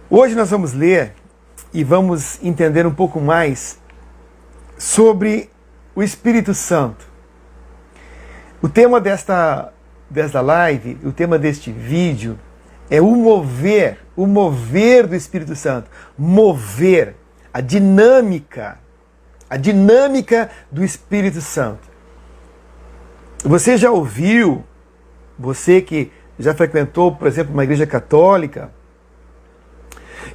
Hoje nós vamos ler e vamos entender um pouco mais sobre o Espírito Santo. O tema desta live, o tema deste vídeo é o mover do Espírito Santo. Mover, a dinâmica do Espírito Santo. Você já ouviu, você que já frequentou, por exemplo, uma igreja católica,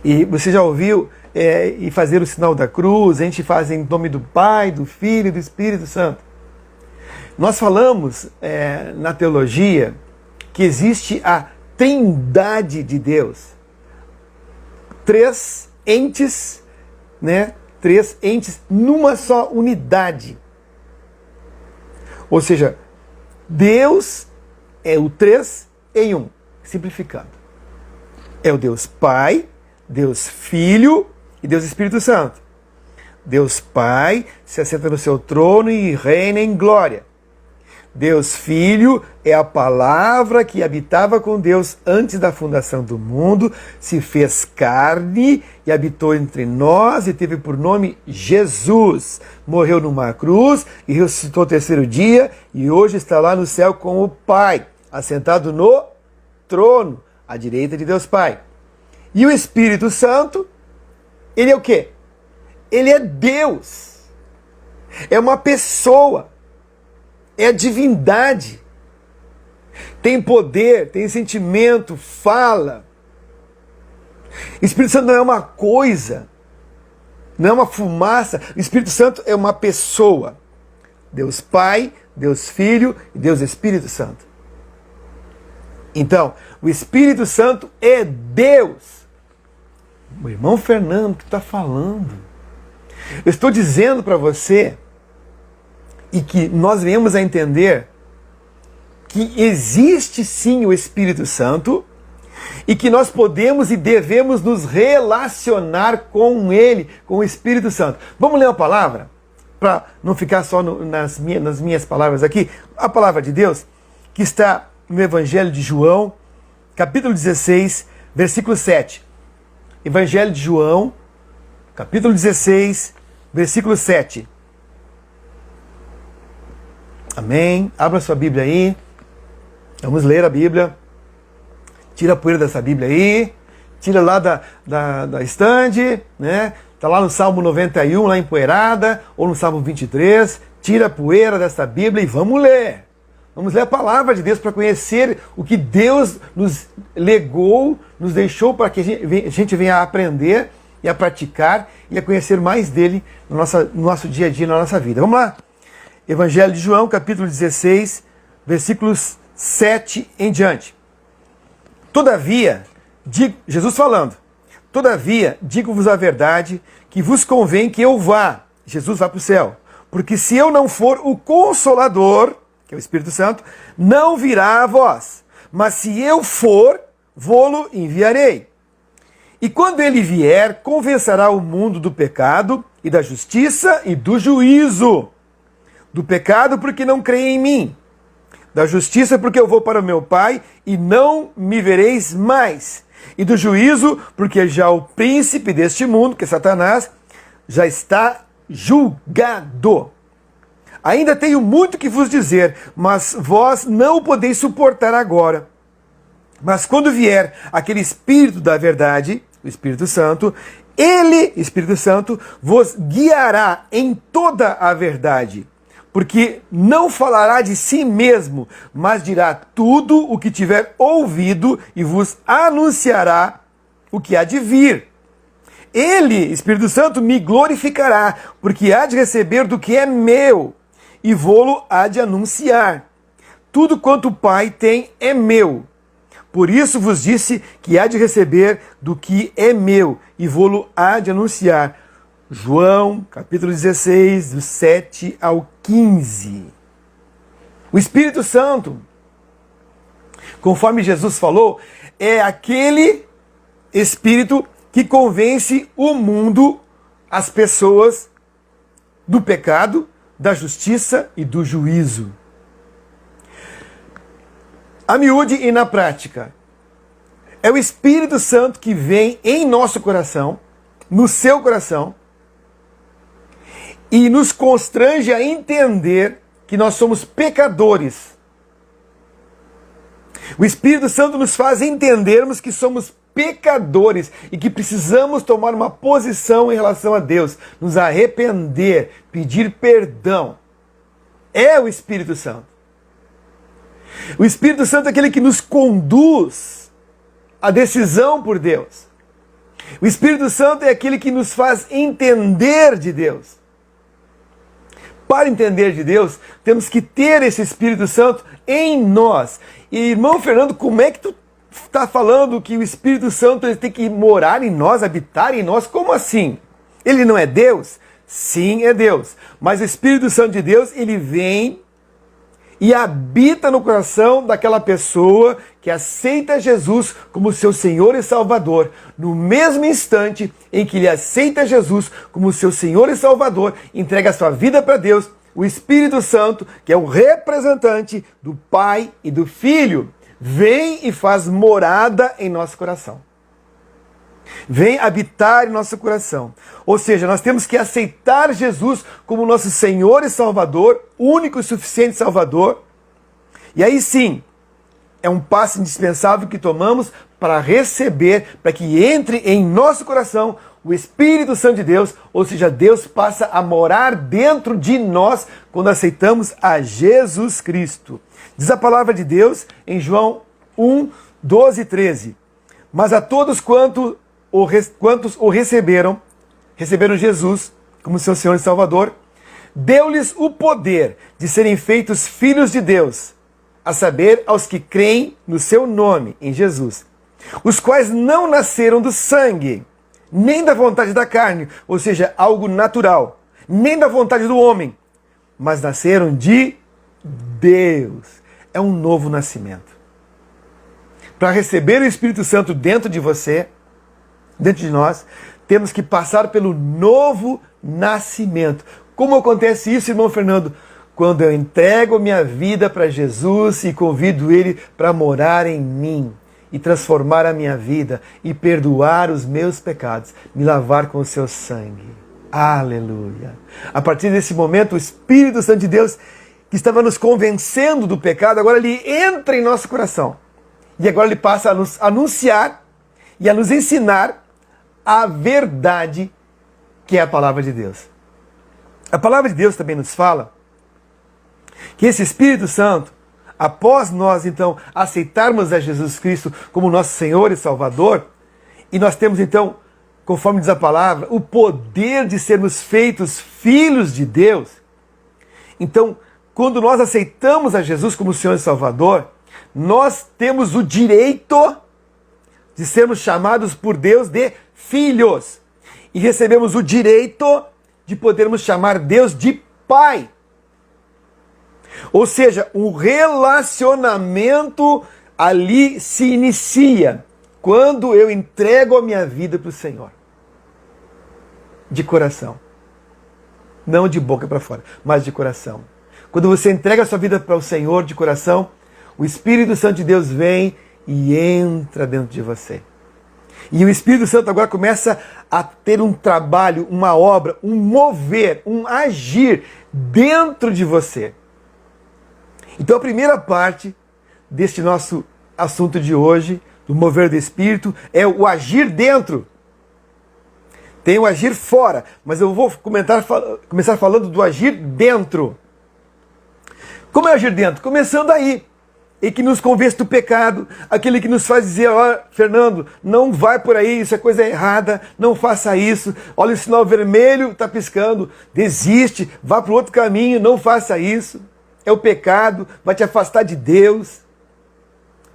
e você já ouviu e fazer o sinal da cruz, a gente faz em nome do Pai, do Filho e do Espírito Santo. Nós falamos na teologia que existe a Trindade de Deus. Três entes numa só unidade. Ou seja, Deus é o três em um, simplificando. É o Deus Pai, Deus Filho e Deus Espírito Santo. Deus Pai se assenta no seu trono e reina em glória. Deus Filho é a palavra que habitava com Deus antes da fundação do mundo, se fez carne e habitou entre nós e teve por nome Jesus. Morreu numa cruz e ressuscitou ao terceiro dia e hoje está lá no céu com o Pai, assentado no trono, à direita de Deus Pai. E o Espírito Santo, ele é o quê? Ele é Deus. É uma pessoa. É a divindade. Tem poder, tem sentimento, fala. O Espírito Santo não é uma coisa, não é uma fumaça. O Espírito Santo é uma pessoa. Deus Pai, Deus Filho e Deus Espírito Santo. Então, o Espírito Santo é Deus. O irmão Fernando que está falando. Eu estou dizendo para você e que nós venhamos a entender que existe sim o Espírito Santo e que nós podemos e devemos nos relacionar com Ele, com o Espírito Santo. Vamos ler a palavra? Para não ficar só nas minhas palavras aqui. A palavra de Deus que está no Evangelho de João, capítulo 16, versículo 7. Evangelho de João, capítulo 16, versículo 7. Amém? Abra sua Bíblia aí. Vamos ler a Bíblia. Tira a poeira dessa Bíblia aí. Tira lá da estande, né? Está lá no Salmo 91, lá empoeirada, ou no Salmo 23. Tira a poeira dessa Bíblia e vamos ler. Vamos ler a palavra de Deus para conhecer o que Deus nos legou, nos deixou para que a gente venha a aprender e a praticar e a conhecer mais dele no nosso dia a dia, na nossa vida. Vamos lá. Evangelho de João, capítulo 16, versículos 7 em diante. Todavia, Jesus falando, todavia, digo-vos a verdade, que vos convém que eu vá, Jesus vá para o céu, porque se eu não for o Consolador, que é o Espírito Santo, não virá a vós, mas se eu for, vô-lo enviarei. E quando ele vier, convencerá o mundo do pecado e da justiça e do juízo. Do pecado porque não creem em mim. Da justiça porque eu vou para o meu Pai e não me vereis mais. E do juízo porque já o príncipe deste mundo, que é Satanás, já está julgado. Ainda tenho muito que vos dizer, mas vós não o podeis suportar agora. Mas quando vier aquele Espírito da verdade, o Espírito Santo, ele, Espírito Santo, vos guiará em toda a verdade. Porque não falará de si mesmo, mas dirá tudo o que tiver ouvido e vos anunciará o que há de vir. Ele, Espírito Santo, me glorificará, porque há de receber do que é meu, e vô-lo há de anunciar. Tudo quanto o Pai tem é meu. Por isso vos disse que há de receber do que é meu, e vô-lo há de anunciar. João, capítulo 16, do 7 ao 15. O Espírito Santo, conforme Jesus falou, é aquele Espírito que convence o mundo, as pessoas, do pecado, da justiça e do juízo. A miúde e na prática, É o Espírito Santo que vem em nosso coração, no seu coração, e nos constrange a entender que nós somos pecadores. O Espírito Santo nos faz entendermos que somos pecadores e que precisamos tomar uma posição em relação a Deus, nos arrepender, pedir perdão. É o Espírito Santo. O Espírito Santo é aquele que nos conduz à decisão por Deus. O Espírito Santo é aquele que nos faz entender de Deus. Para entender de Deus, temos que ter esse Espírito Santo em nós. E, irmão Fernando, como é que tu está falando que o Espírito Santo ele tem que morar em nós, habitar em nós? Como assim? Ele não é Deus? Sim, é Deus. Mas o Espírito Santo de Deus, ele vem e habita no coração daquela pessoa que aceita Jesus como seu Senhor e Salvador. No mesmo instante em que ele aceita Jesus como seu Senhor e Salvador, entrega a sua vida para Deus, o Espírito Santo, que é o representante do Pai e do Filho, vem e faz morada em nosso coração. Vem habitar em nosso coração. Ou seja, nós temos que aceitar Jesus como nosso Senhor e Salvador, único e suficiente Salvador. E aí sim, é um passo indispensável que tomamos para receber, para que entre em nosso coração o Espírito Santo de Deus, ou seja, Deus passa a morar dentro de nós quando aceitamos a Jesus Cristo. Diz a palavra de Deus em João 1, 12 e 13. Mas a todos quantos o receberam Jesus como seu Senhor e Salvador, deu-lhes o poder de serem feitos filhos de Deus, a saber, aos que creem no seu nome, em Jesus, os quais não nasceram do sangue, nem da vontade da carne, ou seja, algo natural, nem da vontade do homem, mas nasceram de Deus. É um novo nascimento. Para receber o Espírito Santo dentro de você, dentro de nós, temos que passar pelo novo nascimento. Como acontece isso, irmão Fernando? Quando eu entrego minha vida para Jesus e convido Ele para morar em mim e transformar a minha vida e perdoar os meus pecados, me lavar com o seu sangue. Aleluia! A partir desse momento, o Espírito Santo de Deus, que estava nos convencendo do pecado, agora ele entra em nosso coração. E agora ele passa a nos anunciar e a nos ensinar a verdade que é a palavra de Deus. A palavra de Deus também nos fala que esse Espírito Santo, após nós então aceitarmos a Jesus Cristo como nosso Senhor e Salvador, e nós temos então, conforme diz a palavra, o poder de sermos feitos filhos de Deus. Então, quando nós aceitamos a Jesus como Senhor e Salvador, nós temos o direito de sermos chamados por Deus de filhos. E recebemos o direito de podermos chamar Deus de Pai. Ou seja, um relacionamento ali se inicia quando eu entrego a minha vida para o Senhor. De coração. Não de boca para fora, mas de coração. Quando você entrega a sua vida para o Senhor de coração, o Espírito Santo de Deus vem e entra dentro de você. E o Espírito Santo agora começa a ter um trabalho, uma obra, um mover, um agir dentro de você. Então a primeira parte deste nosso assunto de hoje, do mover do Espírito, é o agir dentro. Tem o agir fora, mas eu vou começar falando do agir dentro. Como é agir dentro? Começando aí. E que nos convence do pecado, aquele que nos faz dizer, ó, Fernando, não vai por aí, isso é coisa errada, não faça isso, olha o sinal vermelho, está piscando, desiste, vá para o outro caminho, não faça isso, é o pecado, vai te afastar de Deus,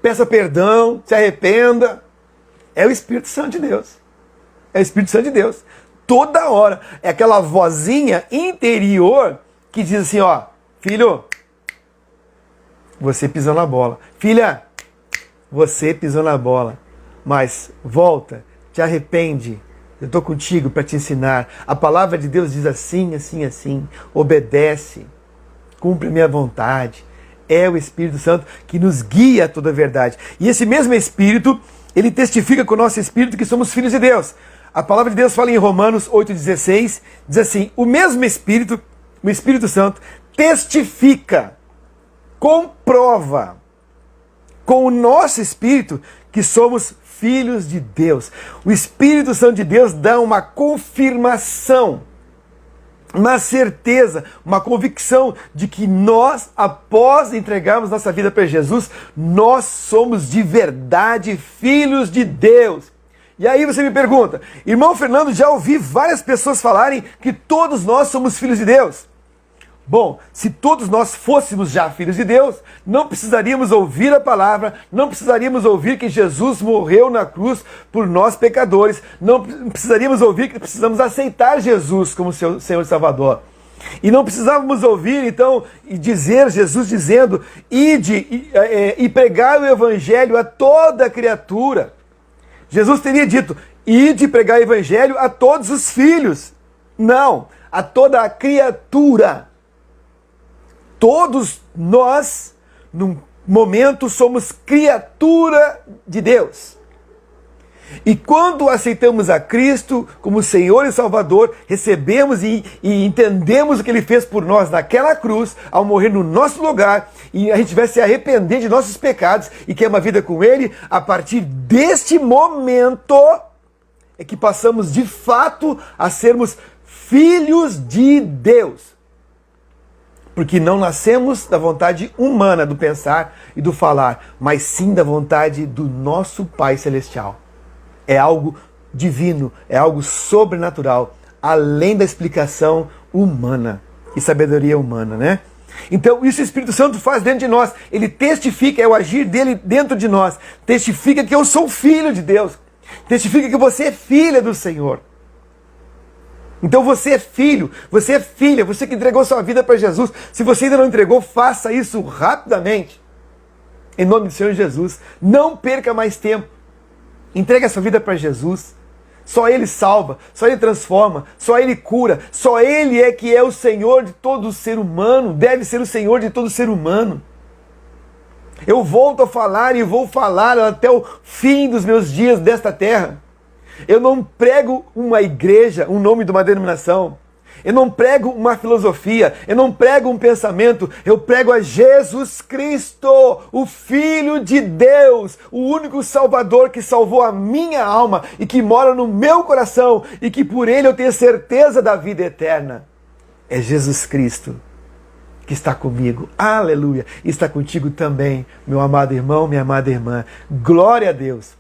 peça perdão, se arrependa, é o Espírito Santo de Deus, é o Espírito Santo de Deus, toda hora, é aquela vozinha interior que diz assim, ó, filho, você pisou na bola. Filha, você pisou na bola. Mas volta, te arrepende. Eu estou contigo para te ensinar. A palavra de Deus diz assim, assim, assim. Obedece. Cumpre minha vontade. É o Espírito Santo que nos guia a toda a verdade. E esse mesmo Espírito ele testifica com o nosso espírito que somos filhos de Deus. A palavra de Deus fala em Romanos 8,16, diz assim: o mesmo Espírito, o Espírito Santo, testifica, comprova com o nosso espírito que somos filhos de Deus. O Espírito Santo de Deus dá uma confirmação, uma certeza, uma convicção de que nós, após entregarmos nossa vida para Jesus, nós somos de verdade filhos de Deus. E aí você me pergunta: irmão Fernando, já ouvi várias pessoas falarem que todos nós somos filhos de Deus. Bom, se todos nós fôssemos já filhos de Deus, não precisaríamos ouvir a palavra, não precisaríamos ouvir que Jesus morreu na cruz por nós pecadores, não precisaríamos ouvir que precisamos aceitar Jesus como seu Senhor e Salvador. E não precisávamos ouvir, então, e dizer, Jesus dizendo: ide e pregai o evangelho a toda criatura. Jesus teria dito: ide pregar o evangelho a todos os filhos. Não, a toda a criatura. Todos nós, num momento, somos criatura de Deus. E quando aceitamos a Cristo como Senhor e Salvador, recebemos e entendemos o que Ele fez por nós naquela cruz, ao morrer no nosso lugar, e a gente vai se arrepender de nossos pecados e quer uma vida com Ele, a partir deste momento é que passamos de fato a sermos filhos de Deus. Porque não nascemos da vontade humana do pensar e do falar, mas sim da vontade do nosso Pai Celestial. É algo divino, é algo sobrenatural, além da explicação humana e sabedoria humana, né? Então isso o Espírito Santo faz dentro de nós. Ele testifica, é o agir dele dentro de nós. Testifica que eu sou filho de Deus. Testifica que você é filha do Senhor. Então você é filho, você é filha, você que entregou sua vida para Jesus. Se você ainda não entregou, faça isso rapidamente. Em nome do Senhor Jesus. Não perca mais tempo. Entregue a sua vida para Jesus. Só Ele salva, só Ele transforma, só Ele cura. Só Ele é que é o Senhor de todo ser humano. Deve ser o Senhor de todo ser humano. Eu volto a falar e vou falar até o fim dos meus dias desta terra. Eu não prego uma igreja, um nome de uma denominação. Eu não prego uma filosofia, eu não prego um pensamento, eu prego a Jesus Cristo, o Filho de Deus, o único Salvador que salvou a minha alma e que mora no meu coração e que por Ele eu tenho certeza da vida eterna. É Jesus Cristo que está comigo, aleluia, e está contigo também, meu amado irmão, minha amada irmã. Glória a Deus,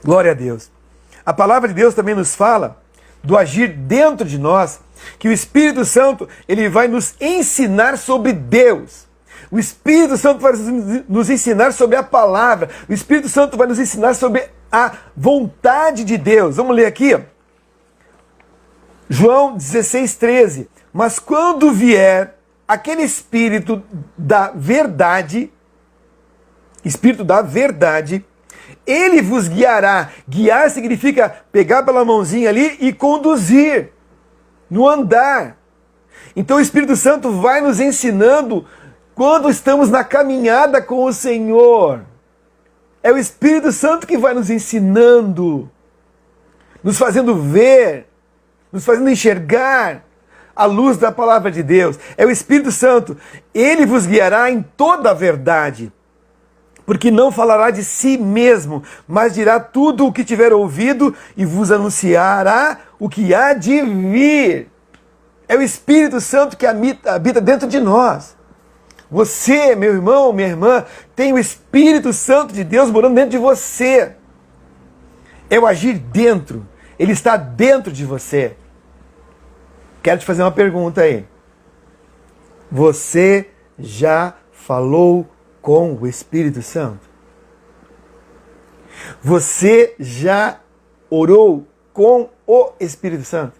glória a Deus. A palavra de Deus também nos fala do agir dentro de nós, que o Espírito Santo ele vai nos ensinar sobre Deus. O Espírito Santo vai nos ensinar sobre a palavra. O Espírito Santo vai nos ensinar sobre a vontade de Deus. Vamos ler aqui, ó. João 16:13. Mas quando vier aquele Espírito da verdade, Ele vos guiará. Guiar significa pegar pela mãozinha ali e conduzir no andar. Então o Espírito Santo vai nos ensinando quando estamos na caminhada com o Senhor. É o Espírito Santo que vai nos ensinando, nos fazendo ver, nos fazendo enxergar a luz da palavra de Deus. É o Espírito Santo. Ele vos guiará em toda a verdade. Porque não falará de si mesmo, mas dirá tudo o que tiver ouvido e vos anunciará o que há de vir. É o Espírito Santo que habita dentro de nós. Você, meu irmão, minha irmã, tem o Espírito Santo de Deus morando dentro de você. É o agir dentro. Ele está dentro de você. Quero te fazer uma pergunta aí. Você já falou com o Espírito Santo? Você já orou com o Espírito Santo?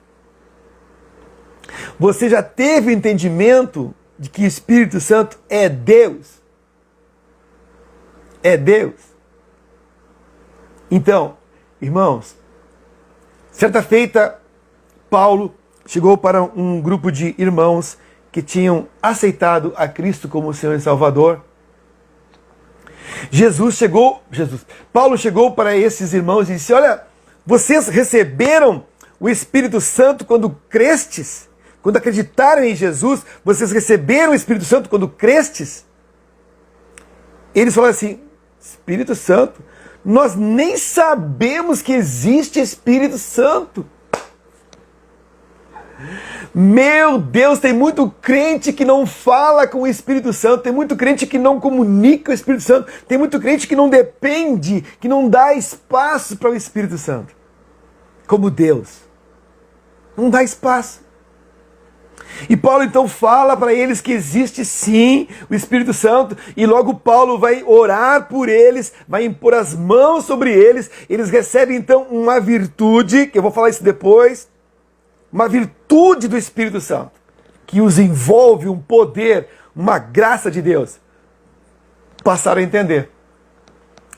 Você já teve o entendimento de que o Espírito Santo é Deus? É Deus. Então, irmãos, certa feita, Paulo chegou para um grupo de irmãos que tinham aceitado a Cristo como Senhor e Salvador. Paulo chegou para esses irmãos e disse: olha, vocês receberam o Espírito Santo quando crestes? Quando acreditaram em Jesus, vocês receberam o Espírito Santo quando crestes? Eles falaram assim: Espírito Santo? Nós nem sabemos que existe Espírito Santo. Meu Deus, tem muito crente que não fala com o Espírito Santo, tem muito crente que não comunica o Espírito Santo, tem muito crente que não depende, que não dá espaço para o Espírito Santo. Como Deus. Não dá espaço. E Paulo então fala para eles que existe sim o Espírito Santo, e logo Paulo vai orar por eles, vai impor as mãos sobre eles, eles recebem então uma virtude, que eu vou falar isso depois, uma virtude do Espírito Santo, que os envolve, um poder, uma graça de Deus. Passaram a entender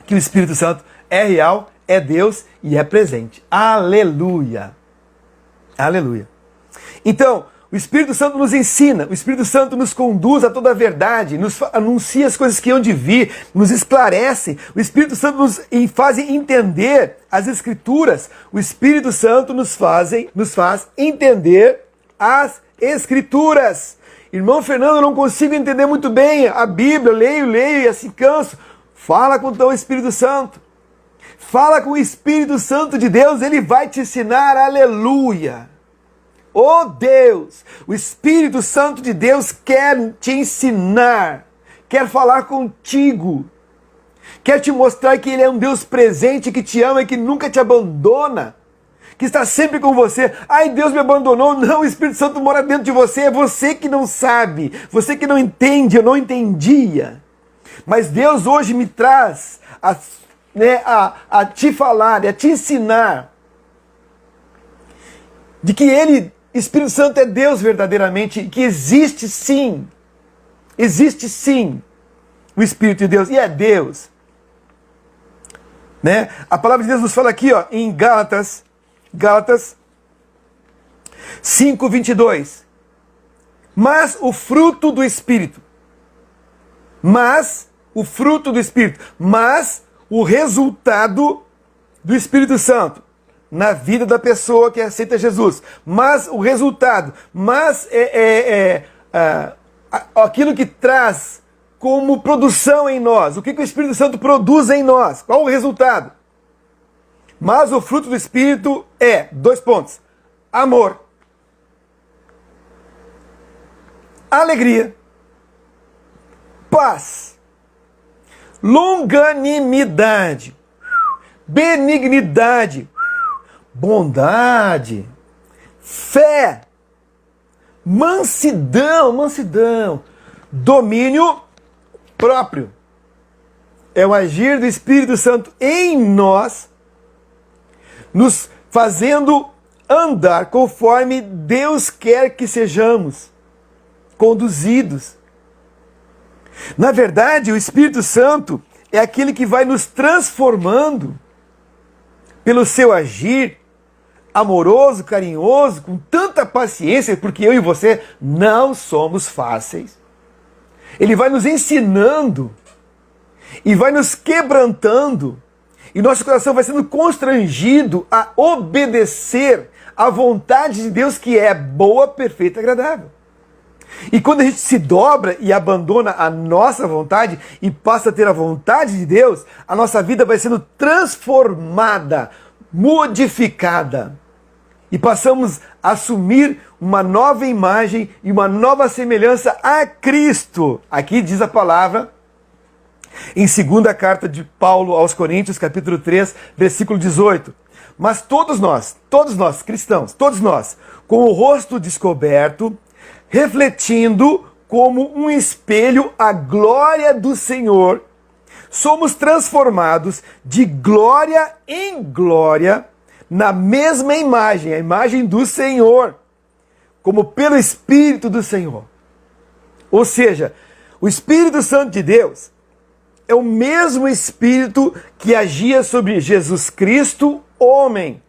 que o Espírito Santo é real, é Deus e é presente. Aleluia! Aleluia! Então, o Espírito Santo nos ensina, o Espírito Santo nos conduz a toda a verdade, nos anuncia as coisas que hão de vir, nos esclarece, o Espírito Santo nos faz entender as Escrituras, o Espírito Santo nos faz entender as Escrituras. Irmão Fernando, eu não consigo entender muito bem a Bíblia, leio e assim canso. Fala com o teu Espírito Santo. Fala com o Espírito Santo de Deus, ele vai te ensinar, aleluia. Oh Deus, o Espírito Santo de Deus quer te ensinar, quer falar contigo, quer te mostrar que Ele é um Deus presente, que te ama e que nunca te abandona, que está sempre com você. Ai, Deus me abandonou. Não, o Espírito Santo mora dentro de você, é você que não sabe, você que não entende, eu não entendia. Mas Deus hoje me traz a te falar, a te ensinar de que Ele, Espírito Santo, é Deus verdadeiramente, que existe sim o Espírito de Deus, e é Deus. Né? A palavra de Deus nos fala aqui, ó, em Gálatas 5:22. Mas o fruto do Espírito, mas o resultado do Espírito Santo na vida da pessoa que aceita Jesus, mas o resultado, aquilo que traz como produção em nós, o que o Espírito Santo produz em nós, qual o resultado? Mas o fruto do Espírito é, 2 pontos, amor, alegria, paz, longanimidade, benignidade, bondade, fé, mansidão, domínio próprio. É o agir do Espírito Santo em nós, nos fazendo andar conforme Deus quer que sejamos conduzidos. Na verdade, o Espírito Santo é aquele que vai nos transformando pelo seu agir amoroso, carinhoso, com tanta paciência, porque eu e você não somos fáceis. Ele vai nos ensinando e vai nos quebrantando, e nosso coração vai sendo constrangido a obedecer à vontade de Deus, que é boa, perfeita e agradável. E quando a gente se dobra e abandona a nossa vontade e passa a ter a vontade de Deus, a nossa vida vai sendo transformada, modificada. E passamos a assumir uma nova imagem e uma nova semelhança a Cristo. Aqui diz a palavra, em 2ª carta de Paulo aos Coríntios, capítulo 3, versículo 18. Mas todos nós cristãos, todos nós, com o rosto descoberto, refletindo como um espelho a glória do Senhor, somos transformados de glória em glória na mesma imagem, a imagem do Senhor, como pelo Espírito do Senhor. Ou seja, o Espírito Santo de Deus é o mesmo Espírito que agia sobre Jesus Cristo, homem.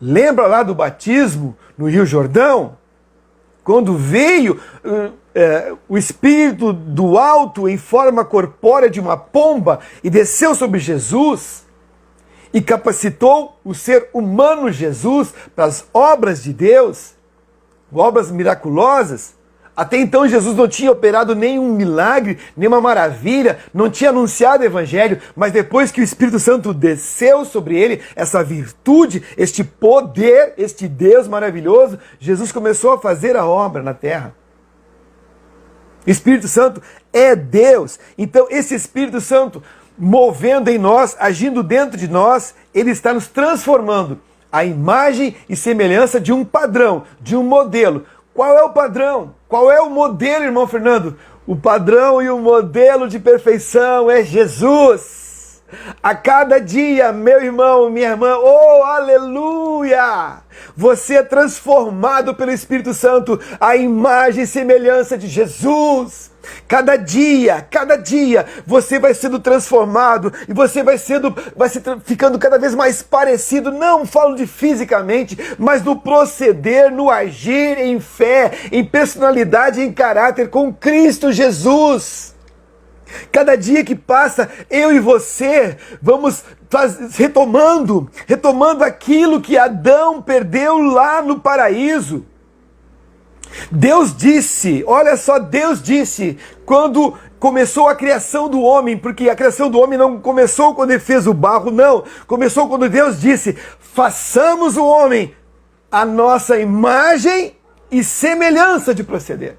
Lembra lá do batismo no Rio Jordão? quando veio o Espírito do alto em forma corpórea de uma pomba e desceu sobre Jesus e capacitou o ser humano Jesus para as obras de Deus, obras miraculosas. Até então Jesus não tinha operado nenhum milagre, nenhuma maravilha, não tinha anunciado o Evangelho, mas depois que o Espírito Santo desceu sobre ele, essa virtude, este poder, este Deus maravilhoso, Jesus começou a fazer a obra na terra. O Espírito Santo é Deus. Então esse Espírito Santo movendo em nós, agindo dentro de nós, ele está nos transformando à imagem e semelhança de um padrão, de um modelo. Qual é o padrão? Qual é o modelo, irmão Fernando? O padrão e o modelo de perfeição é Jesus. A cada dia, meu irmão, minha irmã, oh, aleluia! Você é transformado pelo Espírito Santo à imagem e semelhança de Jesus. Cada dia, você vai sendo transformado e você vai ficando cada vez mais parecido, não falo de fisicamente, mas no proceder, no agir em fé, em personalidade, em caráter com Cristo Jesus. Cada dia que passa, eu e você vamos retomando aquilo que Adão perdeu lá no paraíso. Deus disse, olha só, Deus disse, quando começou a criação do homem, porque a criação do homem não começou quando ele fez o barro, não. Começou quando Deus disse, façamos o homem a nossa imagem e semelhança de proceder.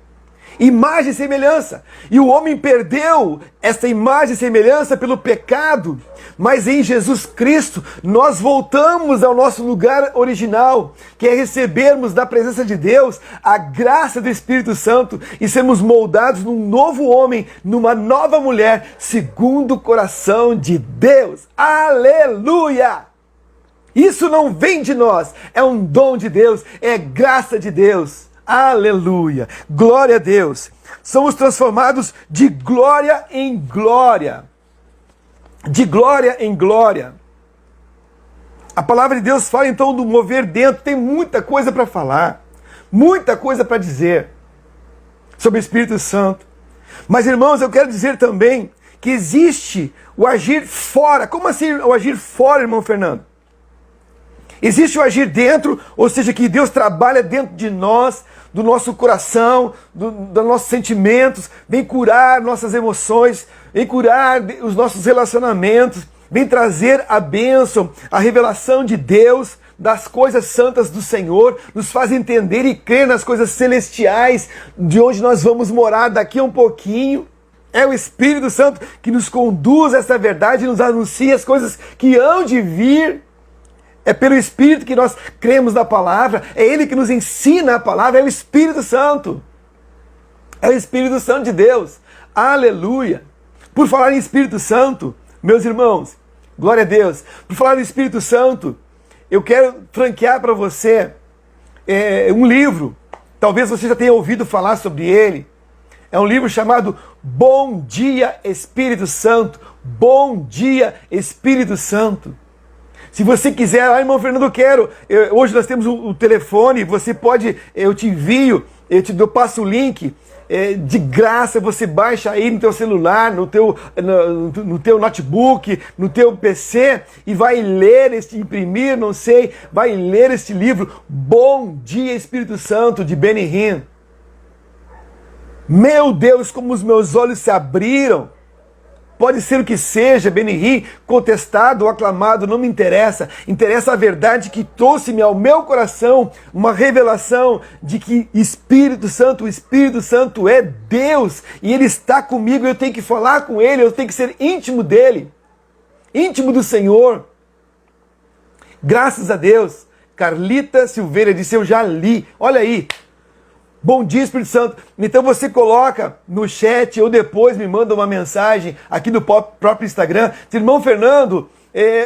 Imagem e semelhança. E o homem perdeu essa imagem e semelhança pelo pecado. Mas em Jesus Cristo, nós voltamos ao nosso lugar original, que é recebermos da presença de Deus a graça do Espírito Santo e sermos moldados num novo homem, numa nova mulher, segundo o coração de Deus. Aleluia! Isso não vem de nós, é um dom de Deus, é graça de Deus. Aleluia! Glória a Deus! Somos transformados de glória em glória. De glória em glória. A palavra de Deus fala então do mover dentro. Tem muita coisa para falar, muita coisa para dizer sobre o Espírito Santo. Mas, irmãos, eu quero dizer também que existe o agir fora. Como assim o agir fora, irmão Fernando? Existe o agir dentro, ou seja, que Deus trabalha dentro de nós, do nosso coração, dos nossos sentimentos, vem curar nossas emoções, vem curar os nossos relacionamentos, vem trazer a bênção, a revelação de Deus, das coisas santas do Senhor, nos faz entender e crer nas coisas celestiais, de onde nós vamos morar daqui a um pouquinho. É o Espírito Santo que nos conduz a essa verdade e nos anuncia as coisas que hão de vir. É pelo Espírito que nós cremos na palavra, é Ele que nos ensina a palavra, é o Espírito Santo. É o Espírito Santo de Deus. Aleluia! Por falar em Espírito Santo, meus irmãos, glória a Deus. Por falar em Espírito Santo, eu quero franquear para você um livro. Talvez você já tenha ouvido falar sobre ele. É um livro chamado Bom Dia Espírito Santo. Bom Dia Espírito Santo. Se você quiser, irmão Fernando, eu quero. Hoje nós temos o telefone, você pode, eu te envio, eu passo o link, de graça, você baixa aí no teu celular, no teu notebook, no teu PC e vai ler, imprimir, não sei, vai ler este livro, Bom Dia Espírito Santo, de Benny Hinn. Meu Deus, como os meus olhos se abriram. Pode ser o que seja, Benny Hinn, contestado ou aclamado, não me interessa. Interessa a verdade que trouxe-me ao meu coração uma revelação de que o Espírito Santo é Deus. E Ele está comigo, eu tenho que falar com Ele, eu tenho que ser íntimo dEle. Íntimo do Senhor. Graças a Deus. Carlita Silveira disse, eu já li. Olha aí. Bom dia, Espírito Santo. Então você coloca no chat ou depois me manda uma mensagem aqui no próprio Instagram. Irmão Fernando,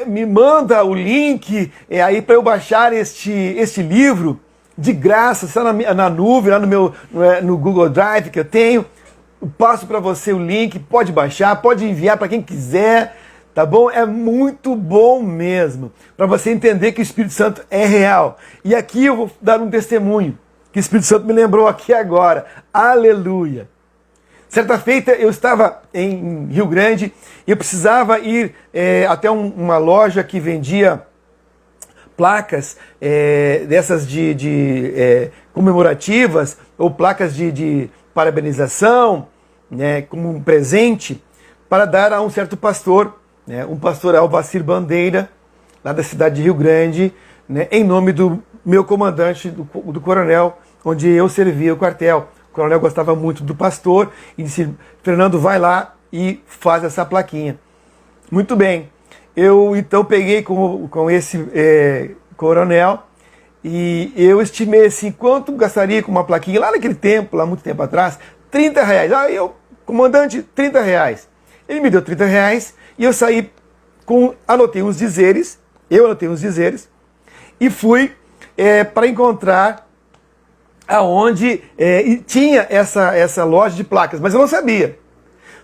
me manda o link aí para eu baixar este livro de graça. Está na nuvem, lá no Google Drive que eu tenho. Eu passo para você o link, pode baixar, pode enviar para quem quiser. Tá bom? É muito bom mesmo. Para você entender que o Espírito Santo é real. E aqui eu vou dar um testemunho. que o Espírito Santo me lembrou aqui agora. Aleluia! Certa feita eu estava em Rio Grande e eu precisava ir até uma loja que vendia placas dessas de comemorativas ou placas de parabenização, né, como um presente para dar a um certo pastor, né, um pastor Alvacir Bandeira, lá da cidade de Rio Grande, né, em nome do meu comandante, do coronel, onde eu servia o quartel. O coronel gostava muito do pastor e disse: Fernando, vai lá e faz essa plaquinha. Muito bem. Eu então peguei com esse coronel e eu estimei assim, quanto gastaria com uma plaquinha lá naquele tempo, lá muito tempo atrás, R$30. Aí eu, comandante, R$30. Ele me deu R$30 e eu saí anotei uns dizeres, e fui para encontrar aonde tinha essa loja de placas, mas eu não sabia.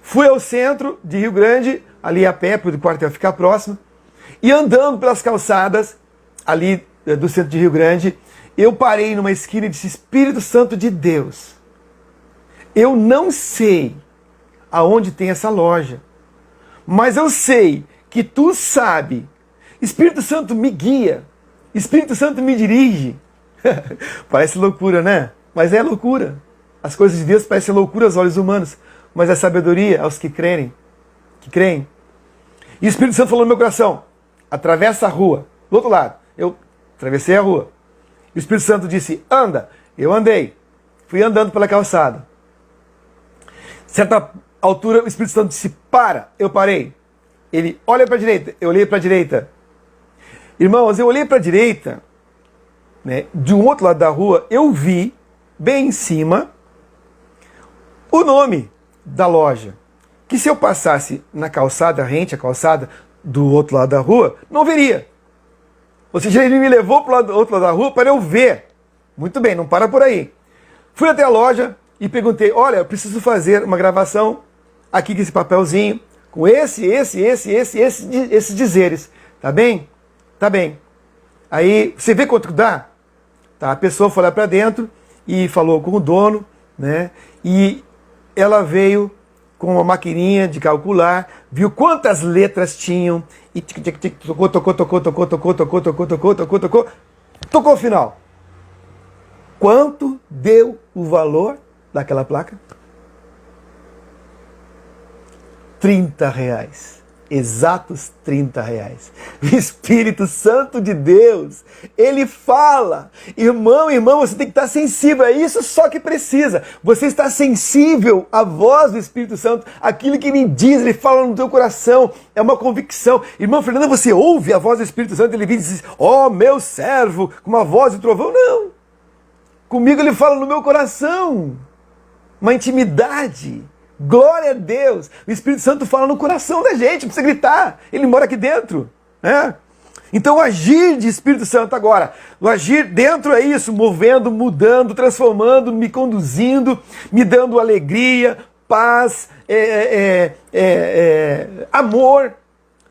Fui ao centro de Rio Grande, ali a pé, para o quartel ficar próximo, e andando pelas calçadas ali do centro de Rio Grande, eu parei numa esquina e disse: Espírito Santo de Deus, eu não sei aonde tem essa loja, mas eu sei que tu sabe. Espírito Santo me guia, Espírito Santo me dirige. Parece loucura, né? Mas é loucura. As coisas de Deus parecem loucura aos olhos humanos, mas é sabedoria aos que creem. E o Espírito Santo falou no meu coração: atravessa a rua, do outro lado. Eu atravessei a rua. E o Espírito Santo disse: anda. Eu andei. Fui andando pela calçada. Certa altura, o Espírito Santo disse: para. Eu parei. Ele: olha para a direita. Eu olhei para a direita. Irmãos, eu olhei para a direita, né, de um outro lado da rua, eu vi, bem em cima, o nome da loja. Que se eu passasse na calçada rente, a calçada do outro lado da rua, não veria. Ou seja, ele me levou para o outro lado da rua para eu ver. Muito bem, não para por aí. Fui até a loja e perguntei: olha, eu preciso fazer uma gravação aqui com esse papelzinho, com esses dizeres. Tá bem? Tá bem. Aí, você vê quanto dá? Tá, a pessoa foi lá para dentro e falou com o dono, né? E ela veio com uma maquininha de calcular, viu quantas letras tinham e tocou o final. Quanto deu o valor daquela placa? R$30. Exatos R$30. O Espírito Santo de Deus, ele fala. Irmão, você tem que estar sensível a isso, só que precisa. Você está sensível à voz do Espírito Santo, aquilo que ele diz, ele fala no teu coração, é uma convicção. Irmão Fernando, você ouve a voz do Espírito Santo, ele vem e diz: ó, meu servo, com uma voz de trovão. Não. Comigo ele fala no meu coração. Uma intimidade. Glória a Deus! O Espírito Santo fala no coração da gente, não precisa gritar, ele mora aqui dentro, né? Então o agir de Espírito Santo agora, o agir dentro é isso, movendo, mudando, transformando, me conduzindo, me dando alegria, paz, amor,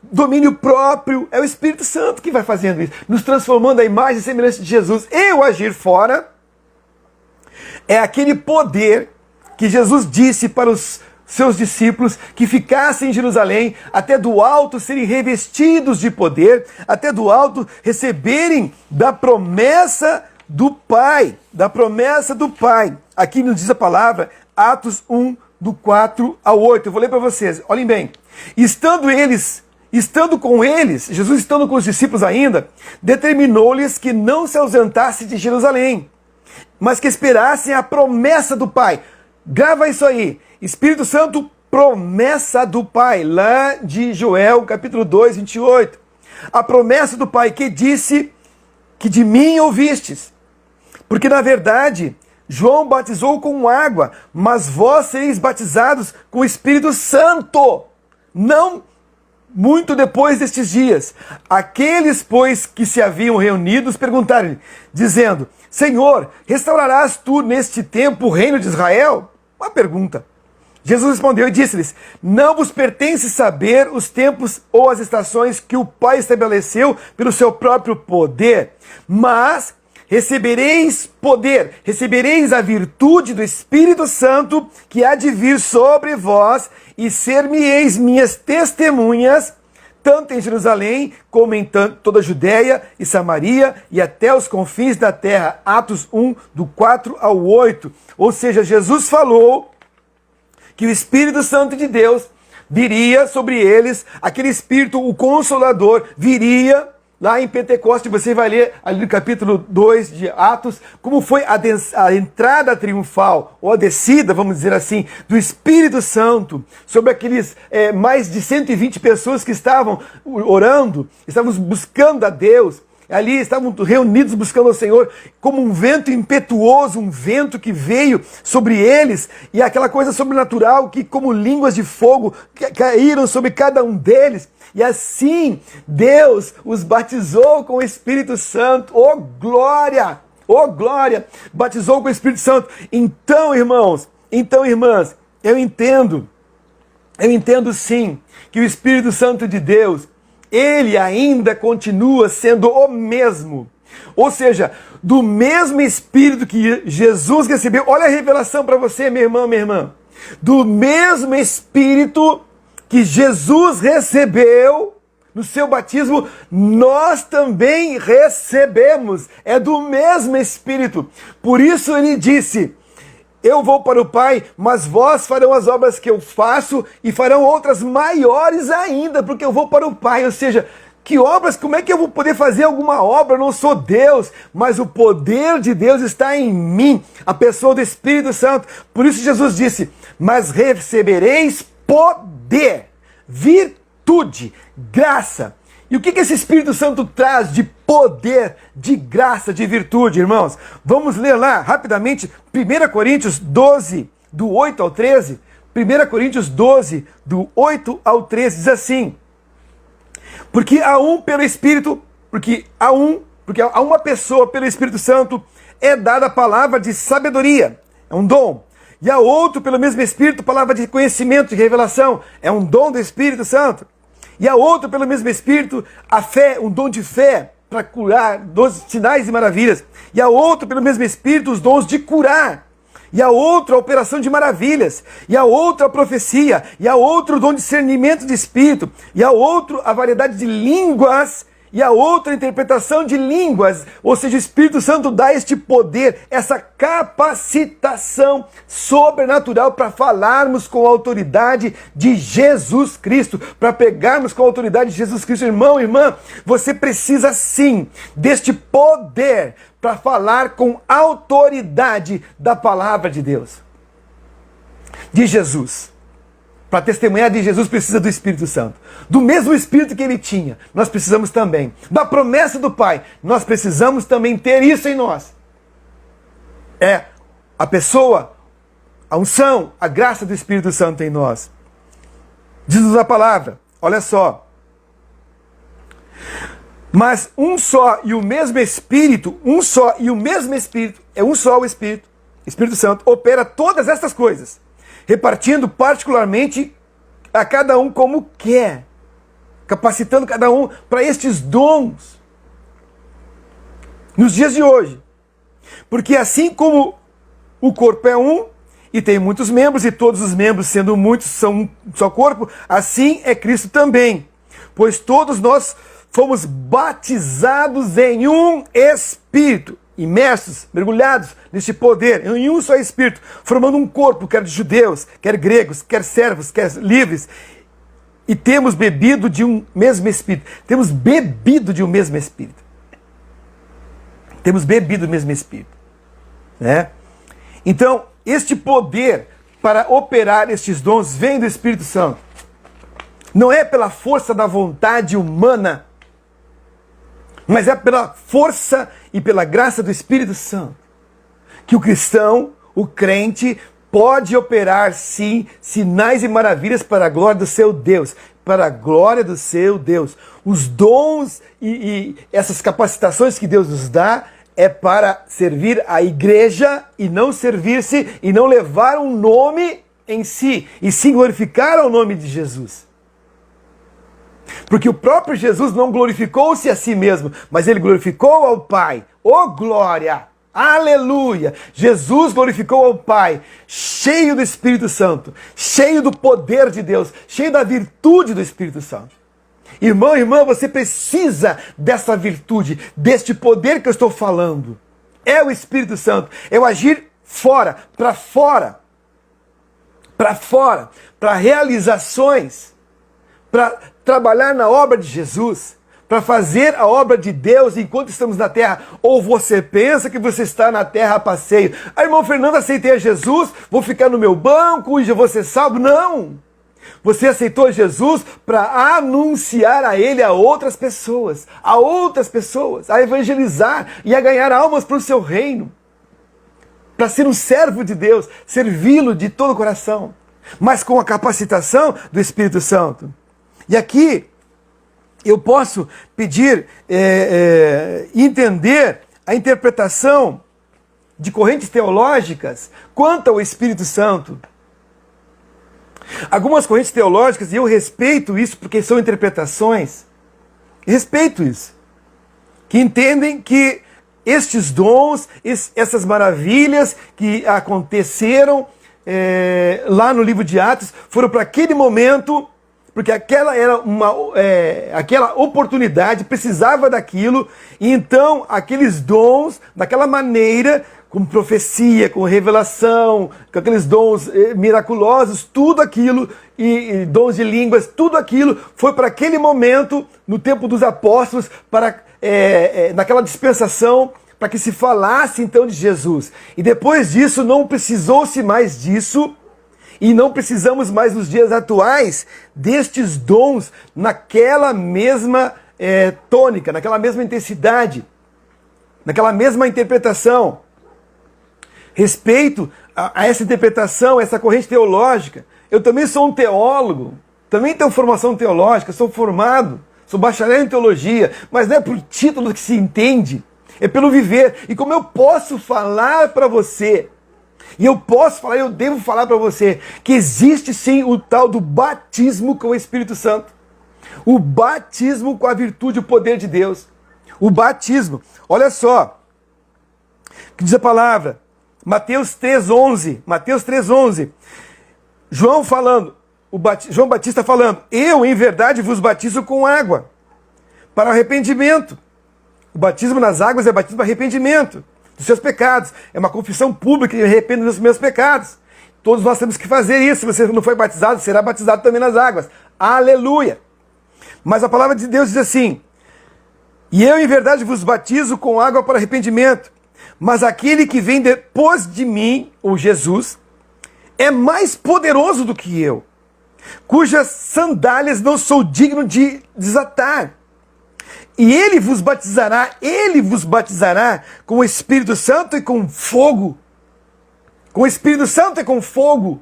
domínio próprio. É o Espírito Santo que vai fazendo isso, nos transformando à imagem e semelhança de Jesus. E o agir fora é aquele poder que Jesus disse para os seus discípulos que ficassem em Jerusalém até do alto serem revestidos de poder, até do alto receberem da promessa do Pai, Aqui nos diz a palavra, Atos 1, do 4 ao 8. Eu vou ler para vocês, olhem bem. Estando com eles, Jesus estando com os discípulos ainda, determinou-lhes que não se ausentassem de Jerusalém, mas que esperassem a promessa do Pai. Grava isso aí. Espírito Santo, promessa do Pai. Lá de Joel, capítulo 2, 28. A promessa do Pai que disse que de mim ouvistes. Porque na verdade, João batizou com água, mas vós sereis batizados com o Espírito Santo. Não muito depois destes dias. Aqueles, pois, que se haviam reunidos, perguntaram-lhe, dizendo: Senhor, restaurarás tu neste tempo o reino de Israel? Uma pergunta. Jesus respondeu e disse-lhes: não vos pertence saber os tempos ou as estações que o Pai estabeleceu pelo seu próprio poder, mas recebereis poder, recebereis a virtude do Espírito Santo que há de vir sobre vós, e ser-me-eis minhas testemunhas, tanto em Jerusalém, como em toda a Judéia e Samaria, e até os confins da terra. Atos 1, do 4 ao 8. Ou seja, Jesus falou que o Espírito Santo de Deus viria sobre eles, aquele Espírito, o Consolador, viria lá em Pentecostes. Você vai ler ali no capítulo 2 de Atos, como foi a entrada triunfal, ou a descida, vamos dizer assim, do Espírito Santo sobre aqueles mais de 120 pessoas que estavam orando, estavam buscando a Deus. Ali estavam reunidos buscando ao Senhor, como um vento impetuoso, um vento que veio sobre eles, e aquela coisa sobrenatural que, como línguas de fogo, caíram sobre cada um deles. E assim Deus os batizou com o Espírito Santo. Oh glória! Oh glória! Batizou com o Espírito Santo. Então, irmãos, irmãs, eu entendo sim que o Espírito Santo de Deus, ele ainda continua sendo o mesmo. Ou seja, do mesmo Espírito que Jesus recebeu. Olha a revelação para você, meu irmão, minha irmã. Do mesmo Espírito que Jesus recebeu no seu batismo, nós também recebemos. É do mesmo Espírito. Por isso ele disse: eu vou para o Pai, mas vós farão as obras que eu faço e farão outras maiores ainda, porque eu vou para o Pai. Ou seja, que obras? Como é que eu vou poder fazer alguma obra? Eu não sou Deus, mas o poder de Deus está em mim, a pessoa do Espírito Santo. Por isso Jesus disse: mas recebereis poder, virtude, graça. E o que esse Espírito Santo traz de poder, de graça, de virtude, irmãos? Vamos ler lá rapidamente 1 Coríntios 12, do 8 ao 13. 1 Coríntios 12, do 8 ao 13, diz assim: porque há uma pessoa pelo Espírito Santo é dada a palavra de sabedoria, é um dom. E a outro pelo mesmo Espírito, palavra de conhecimento, de revelação, é um dom do Espírito Santo. E a outro pelo mesmo Espírito, a fé, um dom de fé, para curar, dos sinais e maravilhas. E a outro pelo mesmo Espírito, os dons de curar. E a outro a operação de maravilhas. E a outro a profecia. E a outro o dom de discernimento de espírito. E a outro a variedade de línguas. E a outra interpretação de línguas. Ou seja, o Espírito Santo dá este poder, essa capacitação sobrenatural para falarmos com a autoridade de Jesus Cristo, para pegarmos com a autoridade de Jesus Cristo. Irmão, irmã, você precisa sim deste poder para falar com autoridade da palavra de Deus, de Jesus. Para testemunhar de Jesus precisa do Espírito Santo. Do mesmo Espírito que ele tinha, nós precisamos também. Da promessa do Pai, nós precisamos também ter isso em nós. É a pessoa, a unção, a graça do Espírito Santo em nós. Diz-nos a palavra, olha só. Mas um só e o mesmo Espírito, é um só o Espírito, Espírito Santo, opera todas estas coisas, repartindo particularmente a cada um como quer, capacitando cada um para estes dons nos dias de hoje. Porque assim como o corpo é um e tem muitos membros, e todos os membros, sendo muitos, são um só corpo, assim é Cristo também. Pois todos nós fomos batizados em um Espírito, imersos, mergulhados neste poder, em um só Espírito, formando um corpo, quer de judeus, quer gregos, quer servos, quer livres, e temos bebido de um mesmo Espírito. Temos bebido de um mesmo Espírito. Temos bebido do mesmo Espírito. Né? Então, este poder para operar estes dons vem do Espírito Santo. Não é pela força da vontade humana, mas é pela força e pela graça do Espírito Santo que o cristão, o crente, pode operar sim sinais e maravilhas para a glória do seu Deus. Para a glória do seu Deus. Os dons e essas capacitações que Deus nos dá é para servir a igreja e não servir-se e não levar um nome em si, e sim glorificar ao nome de Jesus. Porque o próprio Jesus não glorificou-se a si mesmo, mas ele glorificou ao Pai. Oh, glória! Aleluia! Jesus glorificou ao Pai, cheio do Espírito Santo, cheio do poder de Deus, cheio da virtude do Espírito Santo. Irmão, irmã, você precisa dessa virtude, deste poder que eu estou falando. É o Espírito Santo, é o agir fora, para realizações, para trabalhar na obra de Jesus, para fazer a obra de Deus enquanto estamos na terra. Ou você pensa que você está na terra a passeio? Ah, irmão Fernando, aceitei a Jesus, vou ficar no meu banco e já vou ser salvo? Não! Você aceitou Jesus para anunciar a Ele a outras pessoas, a evangelizar e a ganhar almas para o seu reino, para ser um servo de Deus, servi-lo de todo o coração, mas com a capacitação do Espírito Santo. E aqui eu posso pedir, entender a interpretação de correntes teológicas quanto ao Espírito Santo. Algumas correntes teológicas, e eu respeito isso porque são interpretações, respeito isso, que entendem que estes dons, essas maravilhas que aconteceram lá no livro de Atos, foram para aquele momento, porque aquela era aquela oportunidade, precisava daquilo, e então aqueles dons, daquela maneira, com profecia, com revelação, com aqueles dons miraculosos, tudo aquilo, e dons de línguas, tudo aquilo foi para aquele momento, no tempo dos apóstolos, naquela dispensação, para que se falasse então de Jesus. E depois disso não precisou-se mais disso, e não precisamos mais nos dias atuais destes dons naquela mesma tônica, naquela mesma intensidade, naquela mesma interpretação. Respeito a essa interpretação, essa corrente teológica. Eu também sou um teólogo, também tenho formação teológica, sou formado, sou bacharel em teologia, mas não é por título que se entende, é pelo viver. E como eu posso falar para você, e eu devo falar para você, que existe sim o tal do batismo com o Espírito Santo, o batismo com a virtude e o poder de Deus, o batismo. Olha só, o que diz a palavra, Mateus 3,11, João falando, João Batista falando, eu em verdade vos batizo com água, para arrependimento. O batismo nas águas é batismo para arrependimento dos seus pecados, é uma confissão pública, eu arrependo dos meus pecados. Todos nós temos que fazer isso. Se você não foi batizado, será batizado também nas águas. Aleluia! Mas a palavra de Deus diz assim, e eu em verdade vos batizo com água para arrependimento, mas aquele que vem depois de mim, o Jesus, é mais poderoso do que eu, cujas sandálias não sou digno de desatar. E ele vos batizará com o Espírito Santo e com fogo. Com o Espírito Santo e com fogo.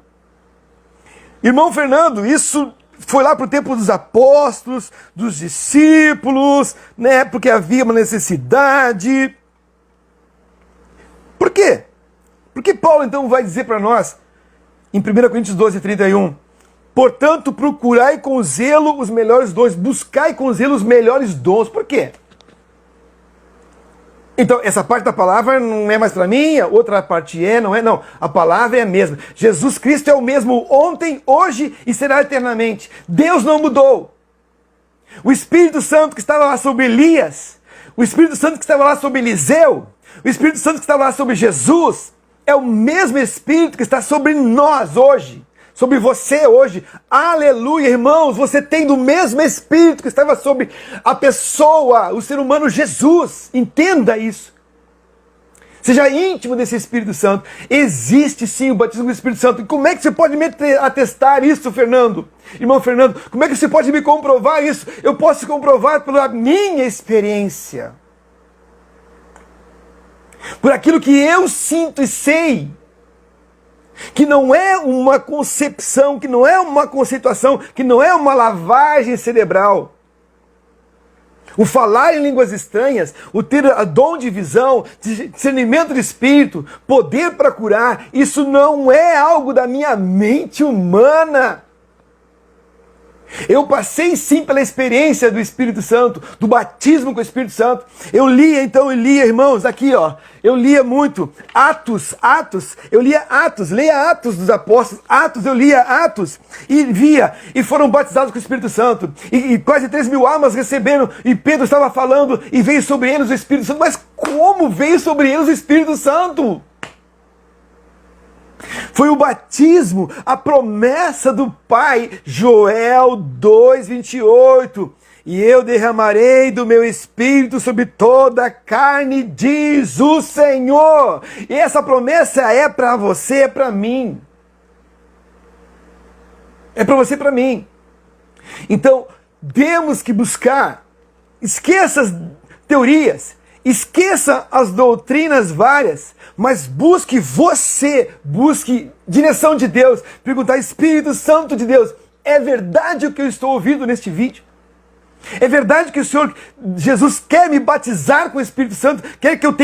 Irmão Fernando, isso foi lá para o tempo dos apóstolos, dos discípulos, né? Porque havia uma necessidade. Por quê? Porque Paulo então vai dizer para nós, em 1 Coríntios 12:31, portanto, procurai com zelo os melhores dons, buscai com zelo os melhores dons. Por quê? Então, essa parte da palavra não é mais para mim, a outra parte não. A palavra é a mesma. Jesus Cristo é o mesmo ontem, hoje e será eternamente. Deus não mudou. O Espírito Santo que estava lá sobre Elias, o Espírito Santo que estava lá sobre Eliseu, o Espírito Santo que estava lá sobre Jesus, é o mesmo Espírito que está sobre nós hoje, sobre você hoje. Aleluia, irmãos, você tem do mesmo Espírito que estava sobre a pessoa, o ser humano Jesus. Entenda isso. Seja íntimo desse Espírito Santo. Existe sim o batismo do Espírito Santo. E como é que você pode me atestar isso, Fernando? Irmão Fernando, como é que você pode me comprovar isso? Eu posso comprovar pela minha experiência. Por aquilo que eu sinto e sei, que não é uma concepção, que não é uma conceituação, que não é uma lavagem cerebral. O falar em línguas estranhas, o ter a dom de visão, discernimento de espírito, poder para curar, isso não é algo da minha mente humana. Eu passei sim pela experiência do Espírito Santo, do batismo com o Espírito Santo. Eu lia, irmãos, aqui ó, eu lia muito Atos, eu lia Atos, leia Atos dos Apóstolos, eu lia Atos e via, e foram batizados com o Espírito Santo, e quase 3.000 almas receberam, e Pedro estava falando, e veio sobre eles o Espírito Santo. Mas como veio sobre eles o Espírito Santo? Foi o batismo, a promessa do Pai, Joel 2:28. E eu derramarei do meu Espírito sobre toda a carne, diz o Senhor. E essa promessa é para você, é para mim. É para você e para mim. Então, temos que buscar, esqueça as teorias, esqueça as doutrinas várias, mas busque direção de Deus, perguntar: Espírito Santo de Deus, é verdade o que eu estou ouvindo neste vídeo? É verdade que o Senhor Jesus quer me batizar com o Espírito Santo, quer que eu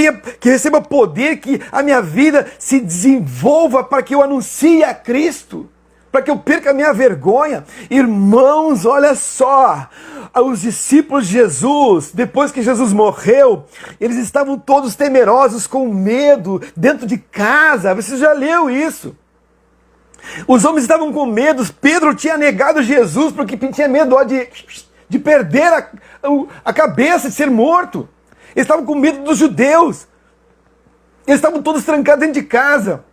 receba poder, que a minha vida se desenvolva para que eu anuncie a Cristo, para que eu perca a minha vergonha? Irmãos, olha só, os discípulos de Jesus, depois que Jesus morreu, eles estavam todos temerosos, com medo, dentro de casa. Você já leu isso? Os homens estavam com medo. Pedro tinha negado Jesus porque tinha medo de perder a cabeça, de ser morto. Eles estavam com medo dos judeus. Eles estavam todos trancados dentro de casa.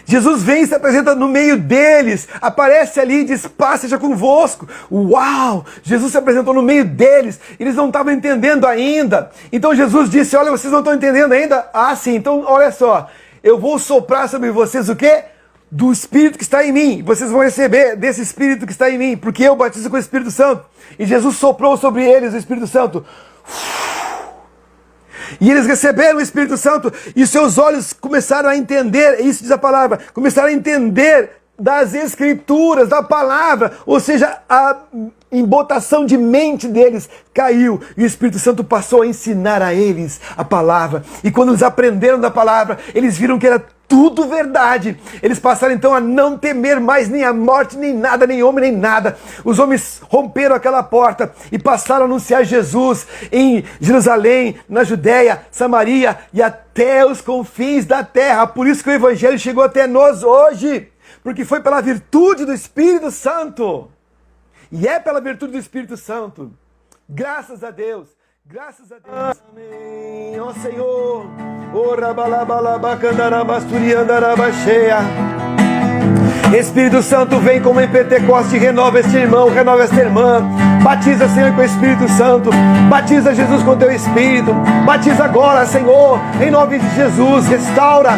Jesus vem e se apresenta no meio deles, aparece ali e diz: paz seja convosco. Uau! Jesus se apresentou no meio deles, eles não estavam entendendo ainda. Então Jesus disse: olha, vocês não estão entendendo ainda? Ah, sim, então olha só, eu vou soprar sobre vocês o quê? Do Espírito que está em mim. Vocês vão receber desse Espírito que está em mim, porque eu batizo com o Espírito Santo. E Jesus soprou sobre eles o Espírito Santo. E eles receberam o Espírito Santo, e seus olhos começaram a entender, isso diz a palavra, começaram a entender das Escrituras, da palavra, ou seja, a embotação de mente deles caiu, e o Espírito Santo passou a ensinar a eles a palavra. E quando eles aprenderam da palavra, eles viram que era tudo verdade. Eles passaram então a não temer mais nem a morte, nem nada, nem homem, nem nada. Os homens romperam aquela porta e passaram a anunciar Jesus em Jerusalém, na Judéia, Samaria e até os confins da terra. Por isso que o Evangelho chegou até nós hoje, porque foi pela virtude do Espírito Santo. E é pela virtude do Espírito Santo. Graças a Deus. Graças a Deus. Amém. Ó Senhor. Espírito Santo, vem como em Pentecoste, renova este irmão, renova esta irmã. Batiza, Senhor, com o Espírito Santo. Batiza Jesus com teu Espírito. Batiza agora, Senhor, em nome de Jesus. Restaura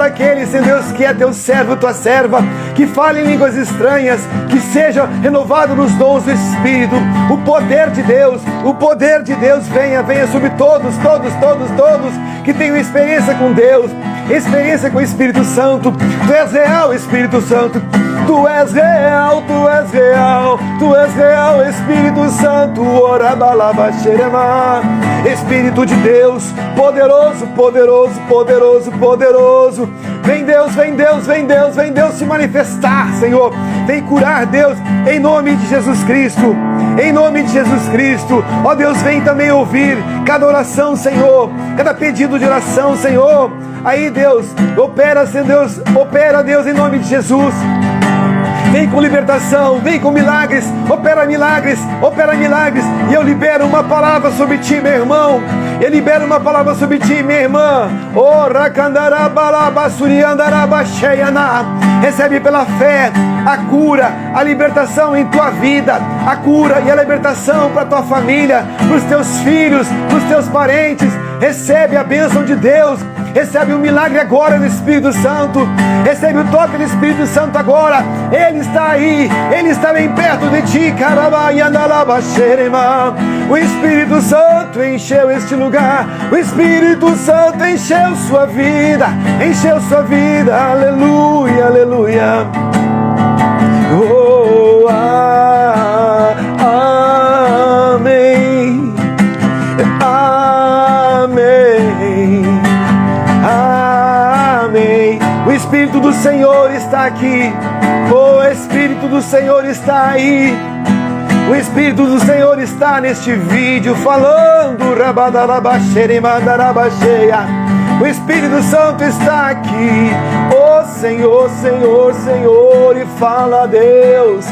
aquele, Senhor Deus, que é teu servo, tua serva, que fale em línguas estranhas, que seja renovado nos dons do Espírito. O poder de Deus venha sobre todos que tenham experiência com Deus, experiência com o Espírito Santo. Tu és real, Espírito Santo. Tu és real, Espírito Santo. Espírito de Deus, poderoso. Vem Deus se manifestar, Senhor. Vem curar, Deus, em nome de Jesus Cristo. Ó Deus, vem também ouvir cada oração, Senhor, cada pedido de oração, Senhor. Aí, Deus, opera, Deus, em nome de Jesus. Vem com libertação, vem com milagres, opera milagres. E eu libero uma palavra sobre ti, meu irmão. Eu libero uma palavra sobre ti, minha irmã. Recebe pela fé a cura, a libertação em tua vida, a cura e a libertação para tua família, para os teus filhos, para os teus parentes. Recebe a bênção de Deus. Recebe um milagre agora do Espírito Santo. Recebe o toque do Espírito Santo agora. Ele está aí. Ele está bem perto de ti. O Espírito Santo encheu este lugar. O Espírito Santo encheu sua vida. Aleluia, aleluia. Oh, amém. Amém. O Espírito do Senhor está aqui. O Espírito do Senhor está aí. O Espírito do Senhor está neste vídeo falando. O Espírito Santo está aqui. Oh Senhor, Senhor, Senhor. E fala a Deus.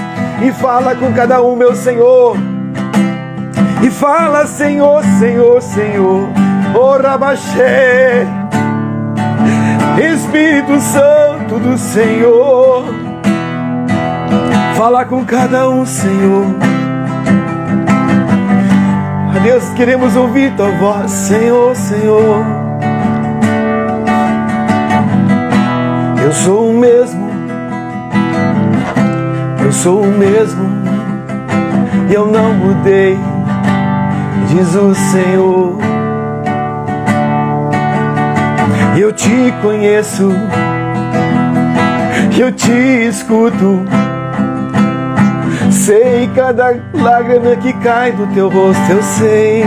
E fala com cada um, meu Senhor. E fala, Senhor, Senhor, Senhor. Oh Rabaxê. Espírito Santo do Senhor. Fala com cada um, Senhor. A Deus, queremos ouvir tua voz, Senhor, Senhor. Eu sou o mesmo. Eu sou o mesmo. E eu não mudei, diz o Senhor. Eu te conheço. Eu te escuto. Sei cada lágrima que cai do teu rosto, eu sei.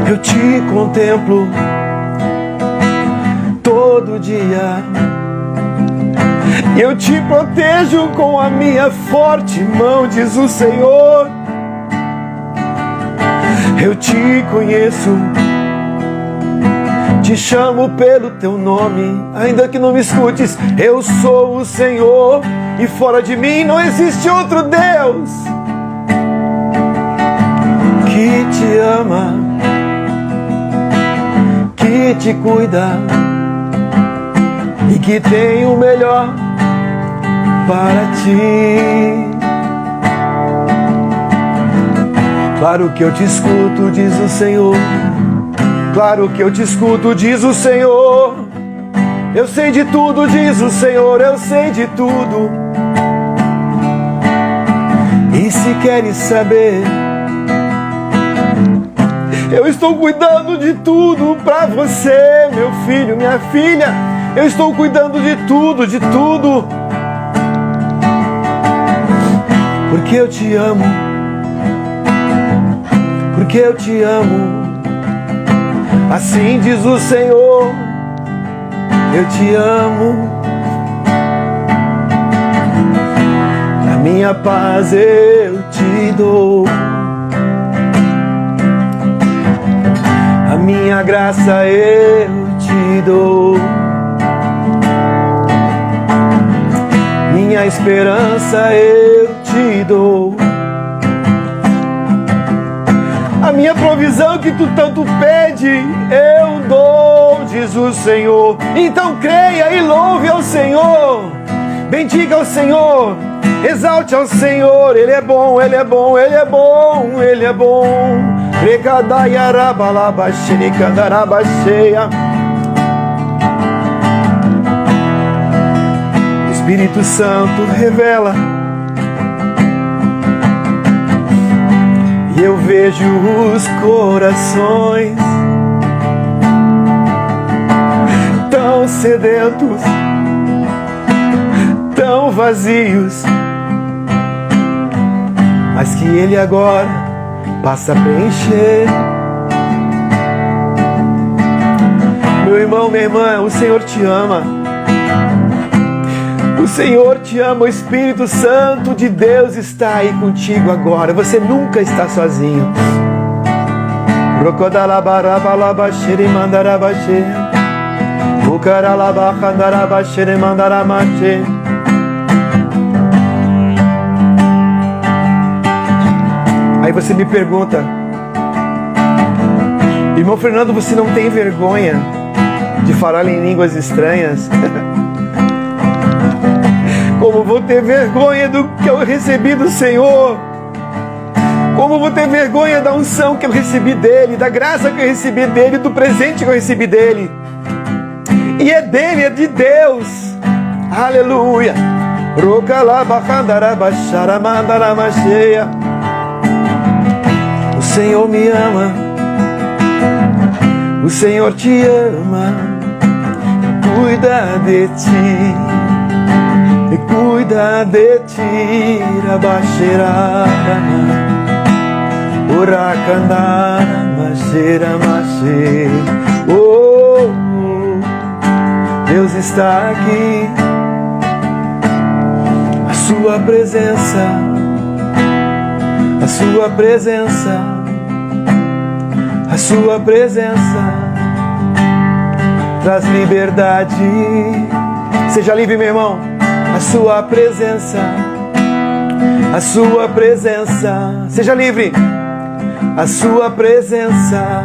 Eu te contemplo todo dia. Eu te protejo com a minha forte mão, diz o Senhor. Eu te conheço. Te chamo pelo teu nome, ainda que não me escutes. Eu sou o Senhor e fora de mim não existe outro Deus que te ama, que te cuida e que tem o melhor para ti. Claro que eu te escuto, diz o Senhor. Claro que eu te escuto, diz o Senhor. Eu sei de tudo, diz o Senhor, eu sei de tudo. E se queres saber, eu estou cuidando de tudo pra você, meu filho, minha filha. Eu estou cuidando de tudo, de tudo. Porque eu te amo. Porque eu te amo. Assim diz o Senhor, eu te amo. A minha paz eu te dou. A minha graça eu te dou. Minha esperança eu te dou. A minha provisão que tu tanto pede, eu dou, diz o Senhor. Então creia e louve ao Senhor. Bendiga ao Senhor, exalte ao Senhor. Ele é bom, Ele é bom, Ele é bom, Ele é bom. Espírito Santo revela. E eu vejo os corações tão sedentos, tão vazios, mas que Ele agora passa a preencher. Meu irmão, minha irmã, o Senhor te ama. O Senhor te ama, o Espírito Santo de Deus está aí contigo agora. Você nunca está sozinho. Aí você me pergunta, irmão Fernando, você não tem vergonha de falar em línguas estranhas? Como vou ter vergonha do que eu recebi do Senhor? Como vou ter vergonha da unção que eu recebi dEle, da graça que eu recebi dEle, do presente que eu recebi dEle? E é dEle, é de Deus. Aleluia. O Senhor me ama. O Senhor te ama. Cuida de ti. E cuida de ti, Rabaxerana, Uracandana, Maxera, Maxê. Oh, Deus está aqui. Sua presença, a Sua presença, a Sua presença traz liberdade. Seja livre, meu irmão. A Sua presença, a Sua presença, seja livre. A Sua presença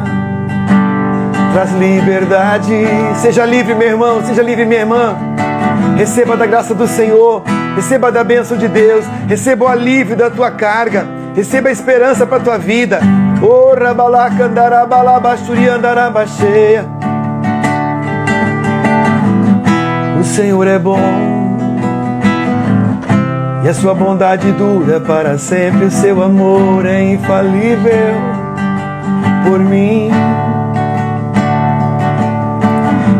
traz liberdade. Seja livre, meu irmão, seja livre, minha irmã. Receba da graça do Senhor, receba da bênção de Deus, receba o alívio da tua carga, receba a esperança para a tua vida. Oh, rabalacandarabalabasturiandarabaxeia. O Senhor é bom e a sua bondade dura para sempre. O seu amor é infalível por mim.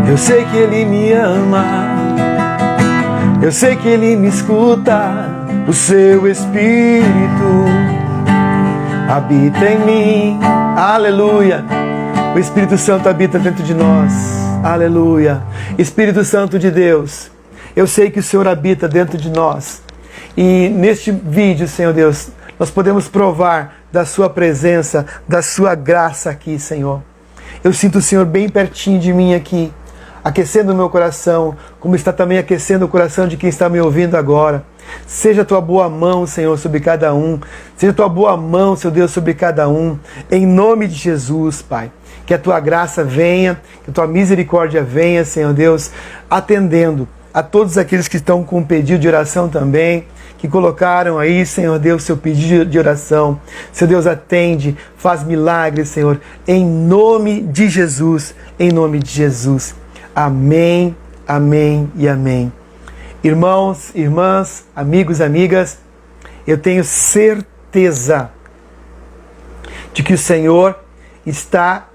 Eu sei que Ele me ama, eu sei que Ele me escuta. O seu Espírito habita em mim. Aleluia. O Espírito Santo habita dentro de nós. Aleluia. Espírito Santo de Deus, eu sei que o Senhor habita dentro de nós. E neste vídeo, Senhor Deus, nós podemos provar da Sua presença, da Sua graça aqui, Senhor. Eu sinto o Senhor bem pertinho de mim aqui, aquecendo o meu coração, como está também aquecendo o coração de quem está me ouvindo agora. Seja a Tua boa mão, Senhor, sobre cada um. Seja a Tua boa mão, Senhor Deus, sobre cada um. Em nome de Jesus, Pai. Que a Tua graça venha, que a Tua misericórdia venha, Senhor Deus, atendendo a todos aqueles que estão com pedido de oração também, que colocaram aí, Senhor Deus, seu pedido de oração. Senhor Deus, atende, faz milagres, Senhor, em nome de Jesus, em nome de Jesus. Amém, amém e amém. Irmãos, irmãs, amigos, amigas, eu tenho certeza de que o Senhor está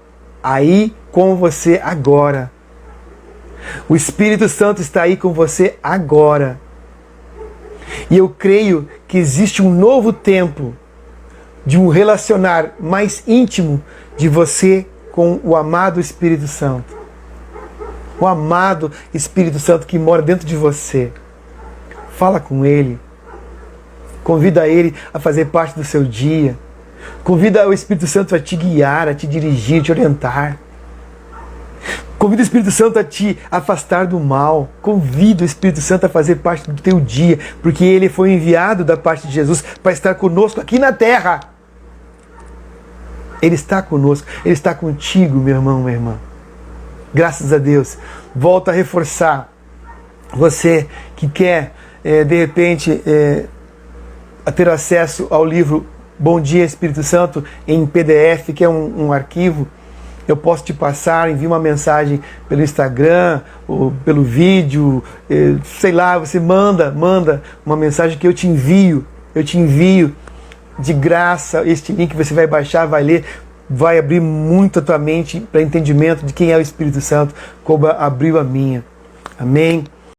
aí com você agora. O Espírito Santo está aí com você agora. E eu creio que existe um novo tempo de um relacionar mais íntimo de você com o amado Espírito Santo. O amado Espírito Santo que mora dentro de você. Fala com Ele. Convida Ele a fazer parte do seu dia. Convida o Espírito Santo a te guiar, a te dirigir, a te orientar. Convida o Espírito Santo a te afastar do mal. Convida o Espírito Santo a fazer parte do teu dia, porque Ele foi enviado da parte de Jesus para estar conosco aqui na terra. Ele está conosco, Ele está contigo, meu irmão, minha irmã. Graças a Deus. Volto a reforçar. Você que quer, de repente, a ter acesso ao livro Bom Dia Espírito Santo em PDF, que é um arquivo, eu posso te passar, envie uma mensagem pelo Instagram, ou pelo vídeo, sei lá, você manda uma mensagem que eu te envio de graça, este link você vai baixar, vai ler, vai abrir muito a tua mente para entendimento de quem é o Espírito Santo, como abriu a minha. Amém?